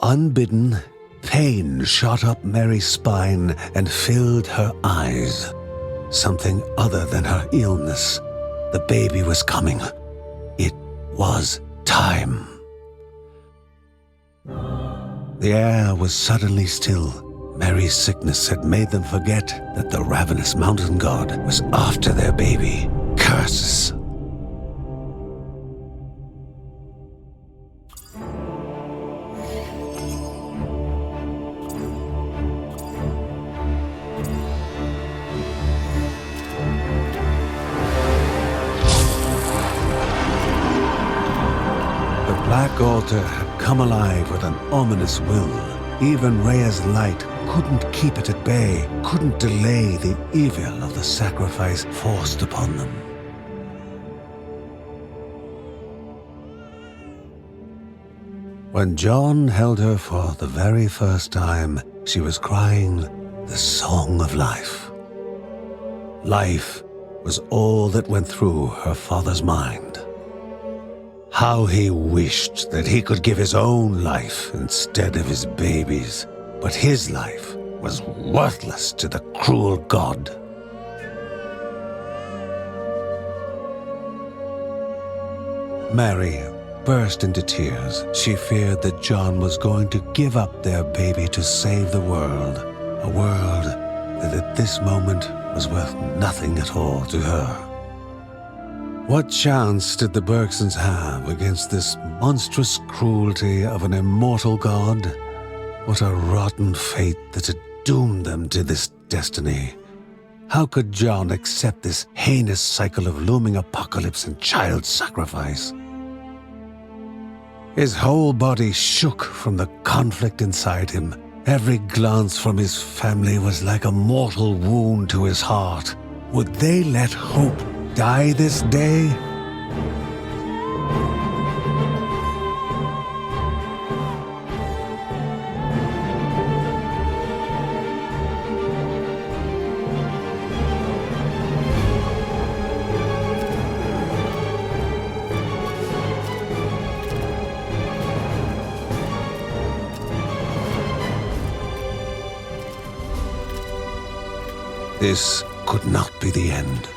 Unbidden, pain shot up Mary's spine and filled her eyes. Something other than her illness. The baby was coming. It was time. The air was suddenly still. Mary's sickness had made them forget that the ravenous mountain god was after their baby. Curses! The black altar had come alive with an ominous will. Even Rhea's light couldn't keep it at bay, couldn't delay the evil of the sacrifice forced upon them. When John held her for the very first time, she was crying the song of life. Life was all that went through her father's mind. How he wished that he could give his own life instead of his baby's. But his life was worthless to the cruel god. Mary burst into tears. She feared that John was going to give up their baby to save the world, a world that at this moment was worth nothing at all to her. What chance did the Berksons have against this monstrous cruelty of an immortal god? What a rotten fate that had doomed them to this destiny. How could John accept this heinous cycle of looming apocalypse and child sacrifice? His whole body shook from the conflict inside him. Every glance from his family was like a mortal wound to his heart. Would they let hope die this day? This could not be the end.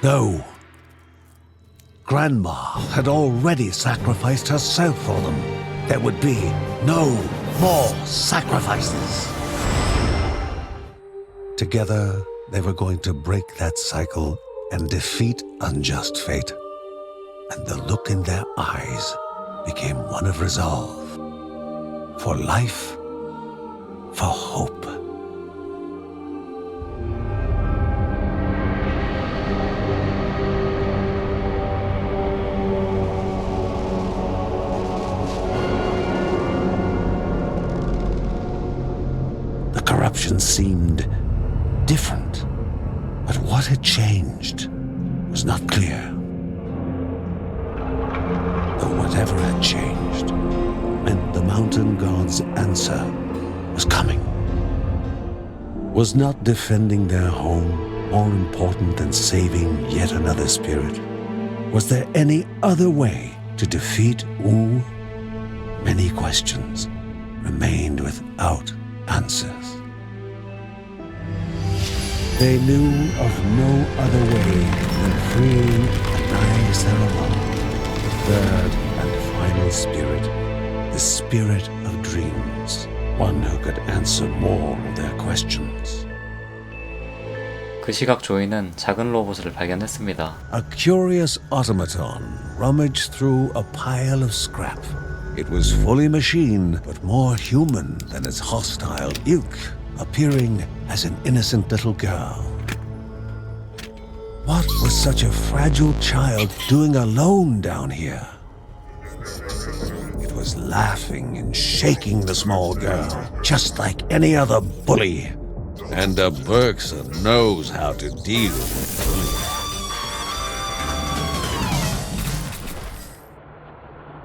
No. Grandma had already sacrificed herself for them. There would be no more sacrifices. Together, they were going to break that cycle and defeat unjust fate. And the look in their eyes became one of resolve. For life, for hope. Corruption seemed different, but what had changed was not clear. Though whatever had changed meant the mountain god's answer was coming. Was not defending their home more important than saving yet another spirit? Was there any other way to defeat Wu? Many questions remained without answers. They knew of no other way than freeing Anai Sarawak, the third and final spirit, the spirit of dreams, one who could answer more of their questions.
그 시각 조이는 작은 로봇을 발견했습니다.
A curious automaton rummaged through a pile of scrap. It was fully machine, but more human than its hostile ilk, appearing as an innocent little girl. What was such a fragile child doing alone down here? It was laughing and shaking the small girl, just like any other bully. And a berkson knows how to deal with bullying.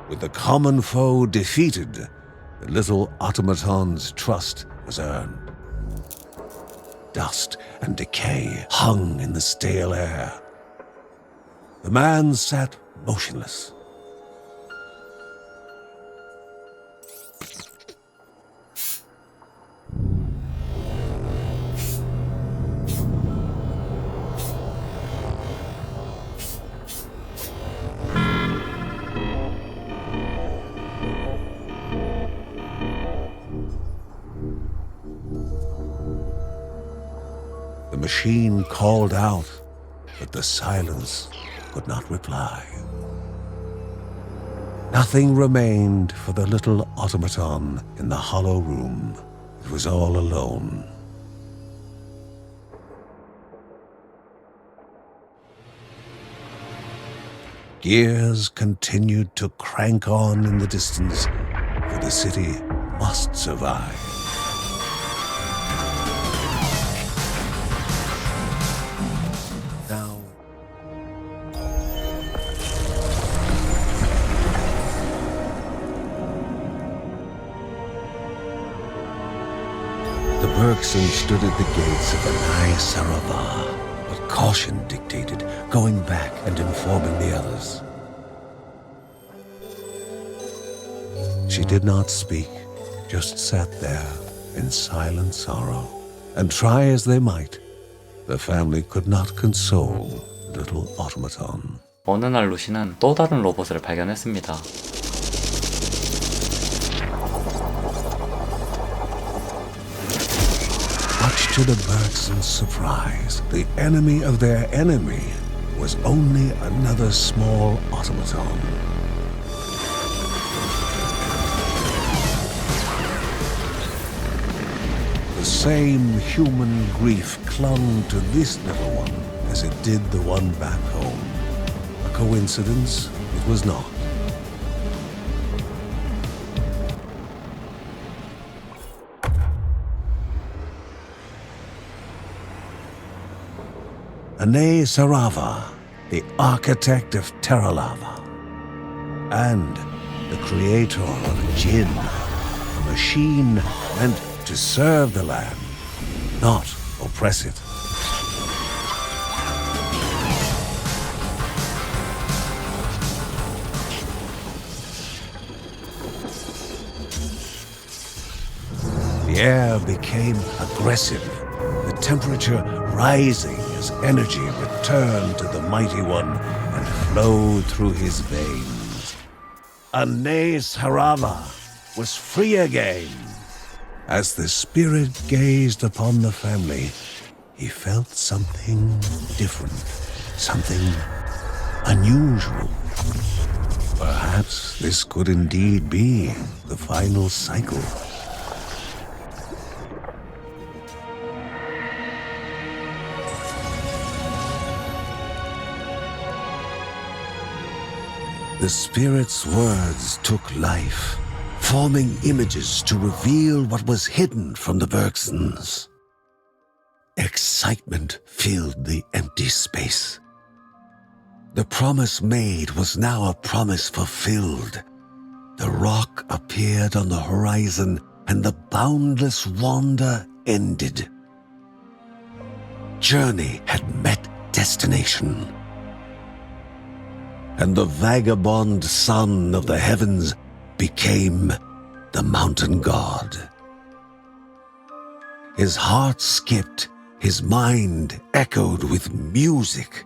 With the common foe defeated, the little automaton's trust was earned. Dust and decay hung in the stale air. The man sat motionless. The machine called out, but the silence could not reply. Nothing remained for the little automaton in the hollow room. It was all alone. Gears continued to crank on in the distance, for the city must survive. Now, the berkson stood at the gates of Anai Sarawak, but caution dictated going back and informing the others. She did not speak, just sat there in silent sorrow, and try as they might, the family could not console the little automaton.
어느 날 루시는 또 다른 로봇을 발견했습니다.
Much to the berkson's surprise, the enemy of their enemy was only another small automaton. The same human grief clung to this little one as it did the one back home. A coincidence it was not. Anai Sarava, the architect of Terralava, and the creator of Jinn, a machine meant to serve the land, not oppress it. The air became aggressive, the temperature rising as energy returned to the mighty one and flowed through his veins. Anai Sarava was free again. As the spirit gazed upon the family, he felt something different, something unusual. Perhaps this could indeed be the final cycle. The spirit's words took life, forming images to reveal what was hidden from the berksons. Excitement filled the empty space. The promise made was now a promise fulfilled. The rock appeared on the horizon, and the boundless wander ended. Journey had met destination, and the vagabond son of the heavens became the mountain god. His heart skipped, his mind echoed with music.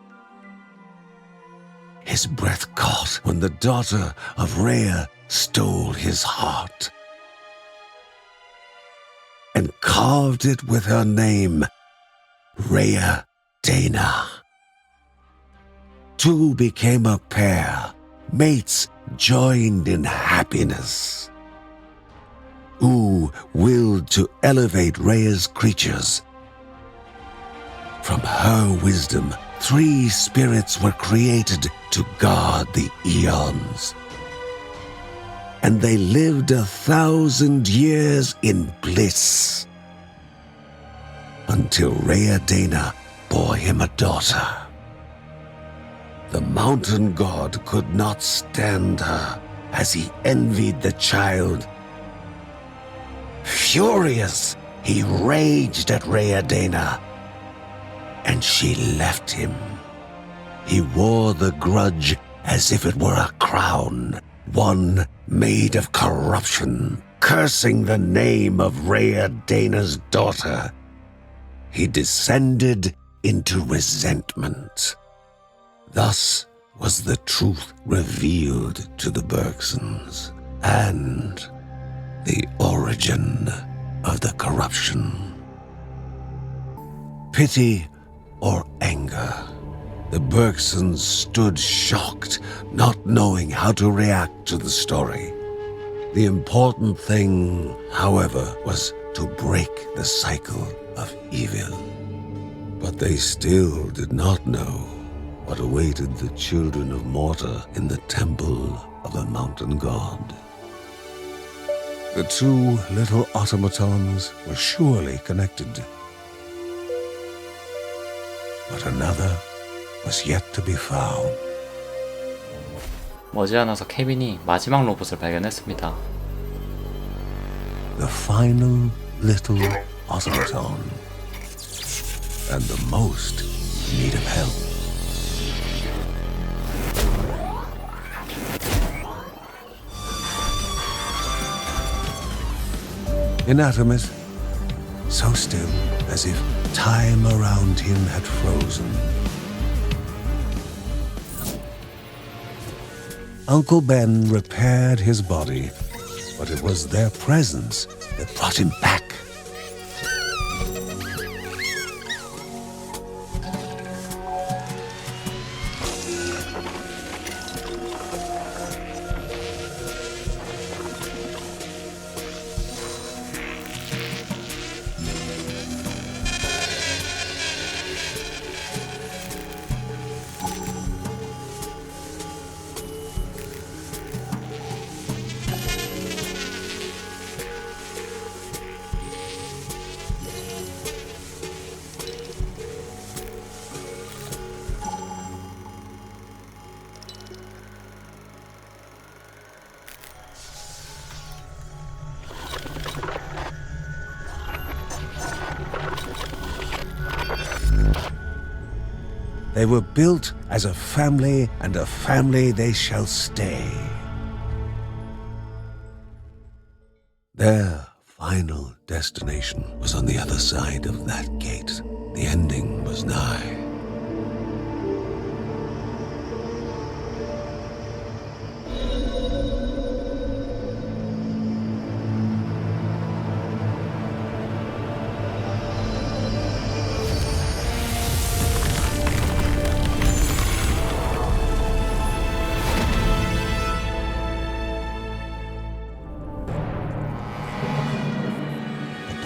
His breath caught when the daughter of Rhea stole his heart and carved it with her name, Rhea Dana. Two became a pair, mates joined in happiness. Who willed to elevate Rhea's creatures. From her wisdom, 3 spirits were created to guard the eons. And they lived 1,000 years in bliss, until Rhea Dana bore him a daughter. The mountain god could not stand her as he envied the child. Furious, he raged at Rhea Dana, and she left him. He wore the grudge as if it were a crown, one made of corruption, cursing the name of Rhea Dana's daughter. He descended into resentment. Thus was the truth revealed to the Berksons, and the origin of the corruption. Pity or anger, the Berksons stood shocked, not knowing how to react to the story. The important thing, however, was to break the cycle of evil. But they still did not know what awaited the children of mortar in the temple of the mountain god. The 2 little automatons were surely connected, but another was yet to be found.
머지않아서 케빈이 마지막 로봇을 발견했습니다.
The final little automaton, and the most in need of help. Inanimate, so still as if time around him had frozen. Uncle Ben repaired his body, but it was their presence that brought him back. They were built as a family, and a family they shall stay. Their final destination was on the other side of that gate. The ending was nigh.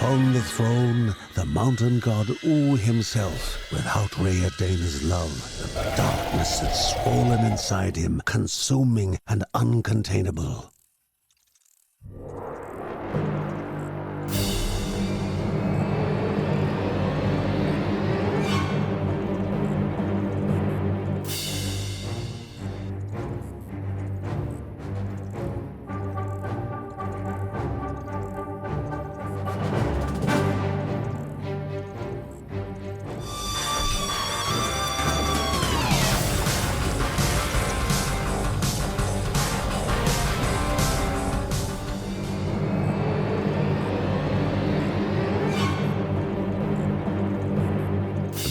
Upon the throne, the mountain god U himself, without Rhea Dana's love, the darkness had swollen inside him, consuming and uncontainable.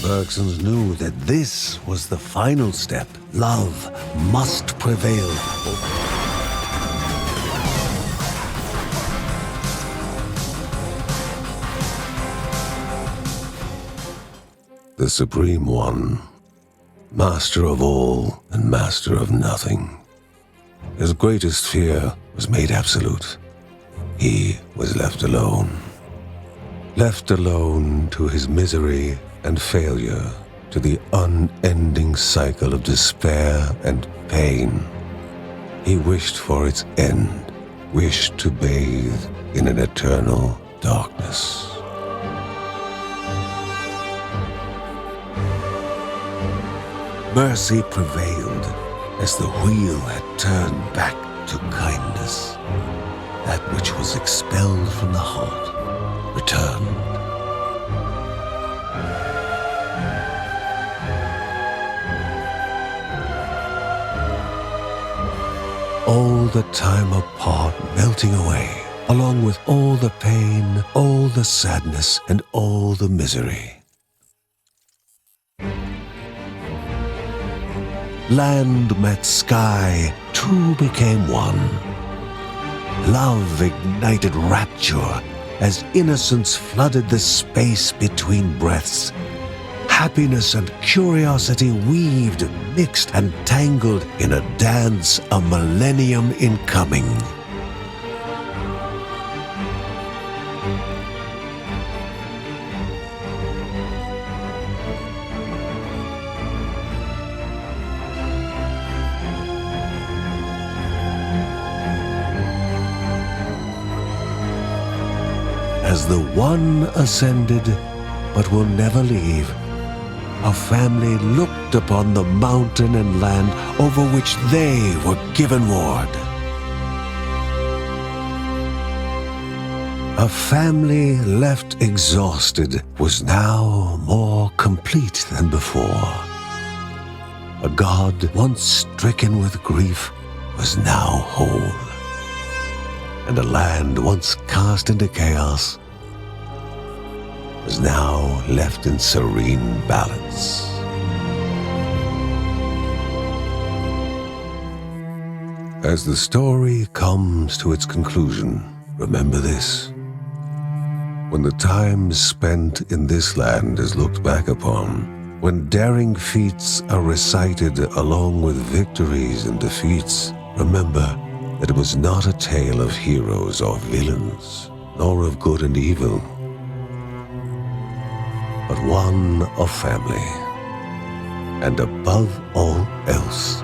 The Berksons knew that this was the final step. Love must prevail. The Supreme One, master of all and master of nothing. His greatest fear was made absolute. He was left alone. Left alone to his misery and failure, to the unending cycle of despair and pain. He wished for its end, wished to bathe in an eternal darkness. Mercy prevailed as the wheel had turned back to kindness. That which was expelled from the heart returned. All the time apart melting away, along with all the pain, all the sadness, and all the misery. Land met sky, two became one. Love ignited rapture as innocence flooded the space between breaths. Happiness and curiosity weaved, mixed, and tangled in a dance, a millennium in coming. As the one ascended, but will never leave, a family looked upon the mountain and land over which they were given ward. A family left exhausted was now more complete than before. A god once stricken with grief was now whole. And a land once cast into chaos was now left in serene balance. As the story comes to its conclusion, remember this. When the time spent in this land is looked back upon, when daring feats are recited along with victories and defeats, remember that it was not a tale of heroes or villains, nor of good and evil, but one of family, and above all else,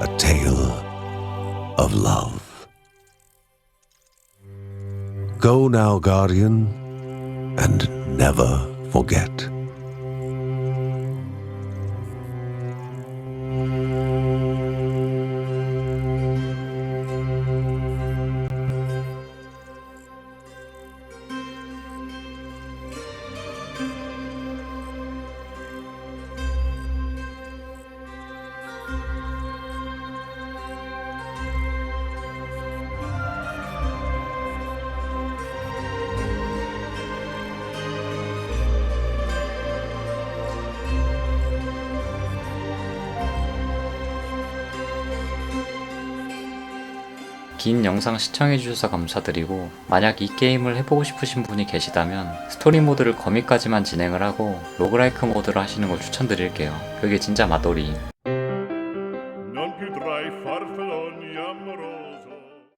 a tale of love. Go now, Guardian, and never forget.
긴 영상 시청해주셔서 감사드리고, 만약 이 게임을 해보고 싶으신 분이 계시다면 스토리 모드를 거미까지만 진행을 하고 로그라이크 모드로 하시는 걸 추천드릴게요. 그게 진짜 맛돌이.